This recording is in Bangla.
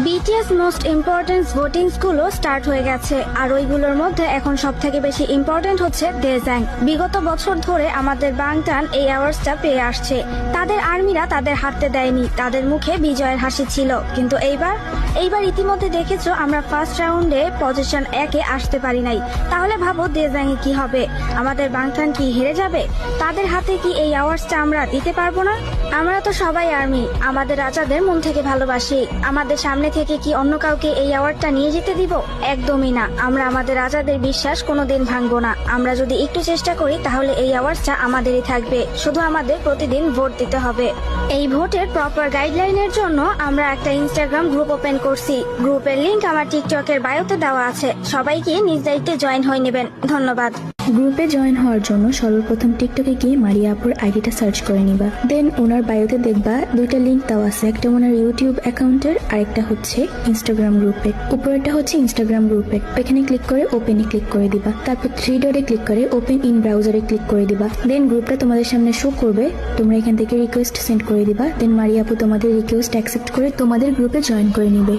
বিটিএস মোস্ট ইম্পর্টেন্ট ভোটিংস গুলো স্টার্ট হয়ে গেছে, আর ওইগুলোর মধ্যে এখন সব থেকে বেশি ইম্পর্টেন্ট হচ্ছে দেজাং। বিগত বছর ধরে আমাদের বাংটান এই অ্যাওয়ার্ডসটা পেয়ে আসছে। তাদের আর্মিরা তাদের হারতে দেয়নি, তাদের মুখে বিজয়ের হাসি ছিল। কিন্তু এইবার ইতিমধ্যে দেখেছো আমরা ফার্স্ট রাউন্ডে পজিশন 1-এ আসতে পারি নাই। তাহলে ভাবো দেজাং এ কি হবে? আমাদের বাংটান কি হেরে যাবে? তাদের হাতে কি এই অ্যাওয়ার্ডসটা আমরা দিতে পারবো না? আমরা তো সবাই আর্মি, আমাদের রাজাদের মন থেকে ভালোবাসি। আমাদের সামনে থেকে কি অন্য কাউকে এই অ্যাওয়ার্ডটা নিয়ে যেতে দিব? একদমই না। আমরা আমাদের রাজাদের বিশ্বাস কোনোদিন ভাঙবো না। আমরা যদি একটু চেষ্টা করি তাহলে এই অ্যাওয়ার্ডটা আমাদেরই থাকবে। শুধু আমাদের প্রতিদিন ভোট দিতে হবে। এই ভোটের প্রপার গাইডলাইনের জন্য আমরা একটা ইনস্টাগ্রাম গ্রুপ ওপেন করছি। গ্রুপের লিংক আমার টিকটকের বায়োতে দেওয়া আছে। সবাইকে নিজ দায়িত্বে জয়েন হয়ে নেবেন। ধন্যবাদ। গ্রুপে জয়েন হওয়ার জন্য সর্বপ্রথম টিকটকে গিয়ে মারিয়া আপুর আইডিটা সার্চ করে নিবা। দেন ওনার বায়োতে দেখবা দুইটা লিংক দেওয়া আছে, একটা ওনার ইউটিউব অ্যাকাউন্টের আর একটা হচ্ছে ইনস্টাগ্রাম গ্রুপের। উপরেরটা হচ্ছে ইনস্টাগ্রাম গ্রুপের, ওখানে ক্লিক করে ওপেনে ক্লিক করে দিবা। তারপর 3 ডটে ক্লিক করে ওপেন ইন ব্রাউজারে ক্লিক করে দিবা। দেন গ্রুপটা তোমাদের সামনে শো করবে, তোমরা এখান থেকে রিকোয়েস্ট সেন্ড করে দিবা। দেন মারিয়া আপু তোমাদের রিকোয়েস্ট অ্যাকসেপ্ট করে তোমাদের গ্রুপে জয়েন করে নিবে।